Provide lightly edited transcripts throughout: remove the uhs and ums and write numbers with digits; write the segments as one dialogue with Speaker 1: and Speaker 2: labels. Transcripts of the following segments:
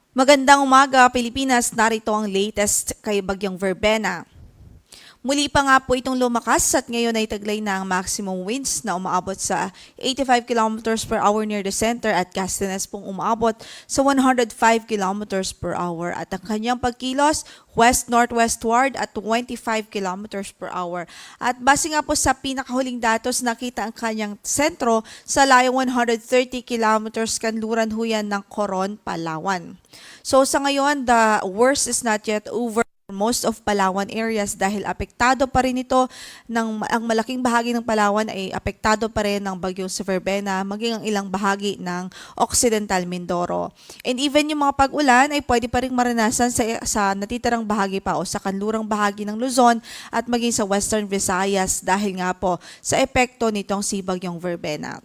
Speaker 1: Magandang umaga, Pilipinas. Narito ang latest kay Bagyong Verbena. Muli pa nga po itong lumakas at ngayon ay taglay na ang maximum winds na umaabot sa 85 kilometers per hour near the center at gustiness pong umaabot sa 105 kilometers per hour at ang kanyang pagkilos west-northwestward at 25 kilometers per hour. At base nga po sa pinakahuling datos, nakita ang kanyang sentro sa layong 130 kilometers kanluran ho yan ng Coron, Palawan. So sa ngayon, the worst is not yet over most of Palawan areas dahil apektado pa rin ito ang malaking bahagi ng Palawan ay apektado pa rin ng bagyong si Verbena maging ang ilang bahagi ng Occidental Mindoro. And even yung mga pag-ulan ay pwede pa rin maranasan sa natitirang bahagi pa o sa kanlurang bahagi ng Luzon at maging sa Western Visayas dahil nga po sa epekto nitong si bagyong Verbena.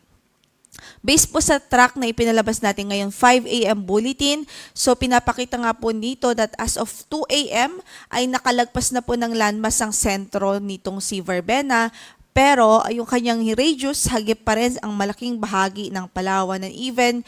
Speaker 1: Based po sa track na ipinalabas natin ngayon 5 a.m. bulletin, so pinapakita nga po nito that as of 2 a.m. ay nakalagpas na po ng landmass ang sentro nitong si Verbena. Pero yung kanyang radius, hagip pa rin ang malaking bahagi ng Palawan and even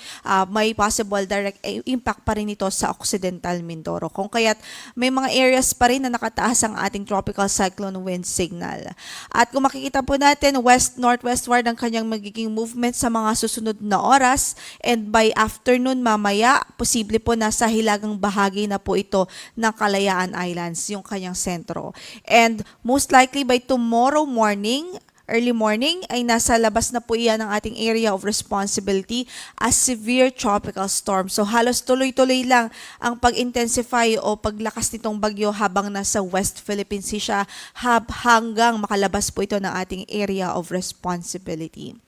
Speaker 1: may possible direct impact pa rin ito sa Occidental Mindoro. Kung kaya't may mga areas pa rin na nakataas ang ating tropical cyclone wind signal. At kung makikita po natin, west-northwestward ang kanyang magiging movement sa mga susunod na oras and by afternoon mamaya, posible po nasa hilagang bahagi na po ito ng Kalayaan Islands, yung kanyang sentro. And most likely by tomorrow morning, early morning ay nasa labas na po iyan ng ating area of responsibility as severe tropical storm. So halos tuloy-tuloy lang ang pag-intensify o paglakas nitong bagyo habang nasa West Philippine Sea siya hanggang makalabas po ito ng ating area of responsibility.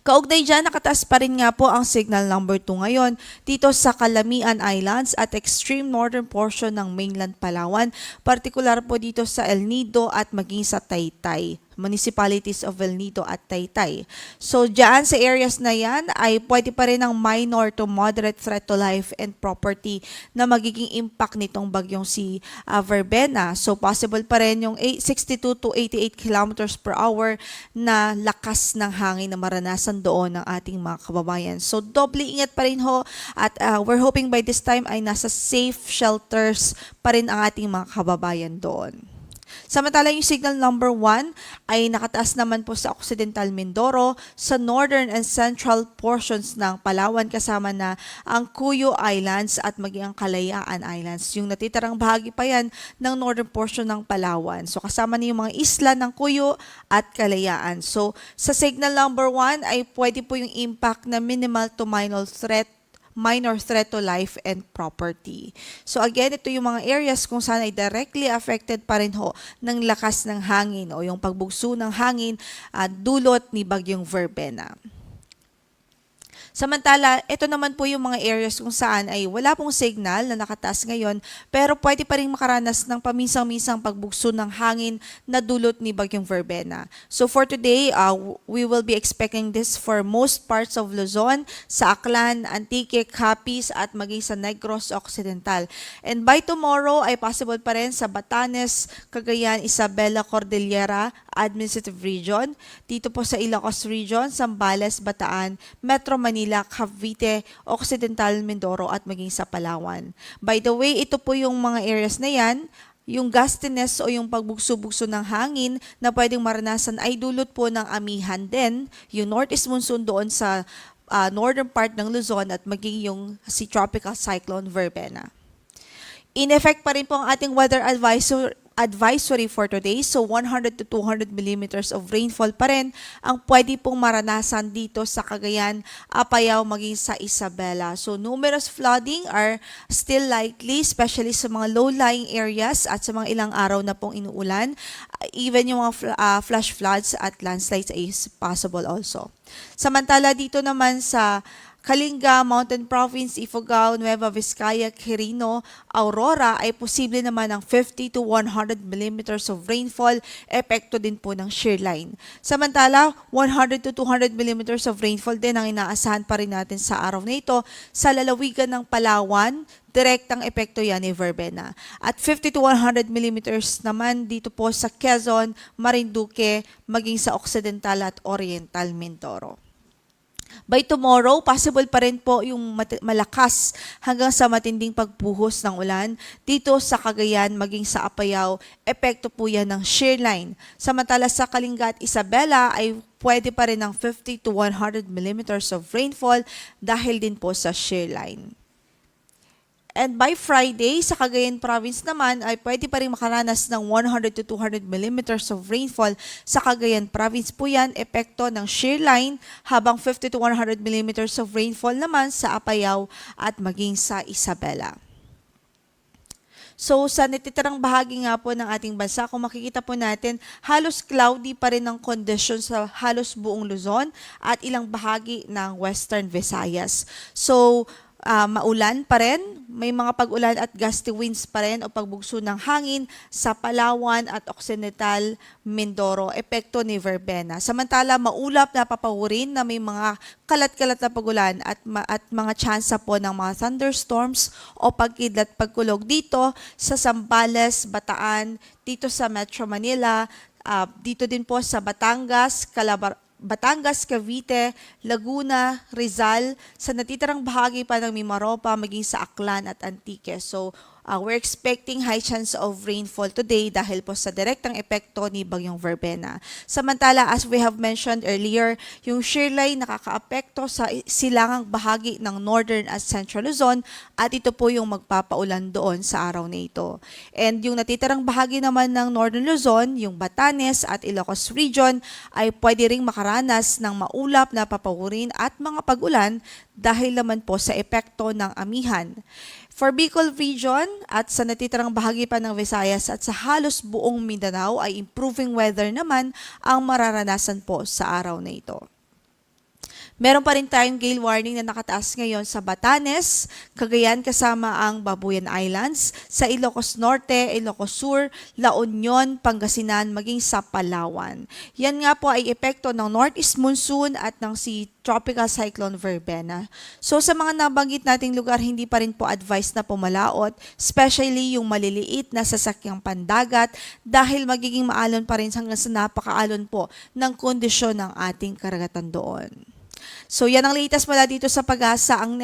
Speaker 1: Kaugnay dyan, nakataas pa rin nga po ang signal number 2 ngayon dito sa Calamian Islands at extreme northern portion ng mainland Palawan, partikular po dito sa El Nido at maging sa Taytay, municipalities of El Nido at Taytay. So dyan sa areas na yan ay pwede pa rin ang minor to moderate threat to life and property na magiging impact nitong bagyong si Verbena. So possible pa rin yung 62 to 88 kilometers per hour na lakas ng hangin na maranasan doon ng ating mga kababayan. So doble ingat pa rin ho at we're hoping by this time ay nasa safe shelters pa rin ang ating mga kababayan doon. Samantala yung signal number 1 ay nakataas naman po sa Occidental Mindoro, sa northern and central portions ng Palawan kasama na ang Cuyo Islands at maging ang Kalayaan Islands. Yung natitirang bahagi pa yan ng northern portion ng Palawan. So kasama na yung mga isla ng Cuyo at Kalayaan. So sa signal number 1 ay pwede po yung impact na minimal to minor threat to life and property. So again, ito yung mga areas kung saan ay directly affected pa rin ho ng lakas ng hangin o yung pagbugso ng hangin dulot ni Bagyong Verbena. Samantala, ito naman po yung mga areas kung saan ay wala pong signal na nakataas ngayon pero pwede pa rin makaranas ng paminsang-minsang pagbugso ng hangin na dulot ni Bagyong Verbena. So for today, we will be expecting this for most parts of Luzon, sa Aklan, Antique, Capiz at maging sa Negros Occidental. And by tomorrow ay possible pa rin sa Batanes, Cagayan, Isabela, Cordillera Administrative Region, dito po sa Ilocos Region, Zambales, Bataan, Metro Manila, Cavite, Occidental Mindoro at maging sa Palawan. By the way, ito po yung mga areas na yan, yung gustiness o yung pagbugso-bugso ng hangin na pwedeng maranasan ay dulot po ng amihan din, yung northeast monsoon doon sa northern part ng Luzon at maging yung si Tropical Cyclone Verbena. In effect pa rin po ang ating weather advisory for today. So 100 to 200 millimeters of rainfall pa rin ang pwede pong maranasan dito sa Cagayan, Apayao, maging sa Isabela. So numerous flooding are still likely, especially sa mga low-lying areas at sa mga ilang araw na pong inuulan. Even yung mga flash floods at landslides is possible also. Samantala dito naman sa Kalinga, Mountain Province, Ifugao, Nueva Vizcaya, Quirino, Aurora ay posible naman ng 50 to 100 millimeters of rainfall, epekto din po ng shear line. Samantala, 100 to 200 millimeters of rainfall din ang inaasahan pa rin natin sa araw na ito sa lalawigan ng Palawan, direktang epekto yan ni Verbena. At 50 to 100 millimeters naman dito po sa Quezon, Marinduque, maging sa Occidental at Oriental Mindoro. By tomorrow, possible pa rin po yung malakas hanggang sa matinding pagbuhos ng ulan dito sa Cagayan maging sa Apayao. Epekto po yan ng shear line. Samantala sa Kalinga at Isabela ay pwede pa rin ng 50 to 100 millimeters of rainfall dahil din po sa shear line. And by Friday, sa Cagayan Province naman ay pwede pa rin makaranas ng 100 to 200 millimeters of rainfall. Sa Cagayan Province po yan, epekto ng shear line, habang 50 to 100 millimeters of rainfall naman sa Apayao at maging sa Isabela. So sa natitirang bahagi nga po ng ating bansa, kung makikita po natin, halos cloudy pa rin ang conditions sa halos buong Luzon at ilang bahagi ng Western Visayas. So maulan pa rin, may mga pag-ulan at gusty winds pa rin o pagbugso ng hangin sa Palawan at Occidental Mindoro, epekto ni verbena. Samantala, maulap na papawirin na may mga kalat-kalat na pag-ulan at mga tsansa po ng mga thunderstorms o pagkidlat pagkulog dito sa Zambales, Bataan, dito sa Metro Manila, dito din po sa Batangas, Batangas, Cavite, Laguna, Rizal, sa natitirang bahagi pa ng Mimaropa, maging sa Aklan at Antique. So, we're expecting high chance of rainfall today dahil po sa direktang epekto ni Bagyong Verbena. Samantala, as we have mentioned earlier, yung shear line nakakaapekto sa silangang bahagi ng Northern at Central Luzon at ito po yung magpapaulan doon sa araw na ito. And yung natitirang bahagi naman ng Northern Luzon, yung Batanes at Ilocos Region, ay pwede ring makaranas ng maulap na papawirin at mga pag-ulan dahil naman po sa epekto ng amihan. For Bicol Region at sa natitirang bahagi pa ng Visayas at sa halos buong Mindanao ay improving weather naman ang mararanasan po sa araw na ito. Meron pa rin tayong gale warning na nakataas ngayon sa Batanes, Cagayan kasama ang Babuyan Islands, sa Ilocos Norte, Ilocos Sur, La Union, Pangasinan, maging sa Palawan. Yan nga po ay epekto ng northeast monsoon at ng Tropical Cyclone Verbena. So sa mga nabanggit nating lugar, hindi pa rin po advised na pumalaot, especially yung maliliit na sasakyang pandagat dahil magiging maalon pa rin hanggang sa napakaalon po ng kondisyon ng ating karagatan doon. So yan ang latest mula dito sa Pag-asa. Ang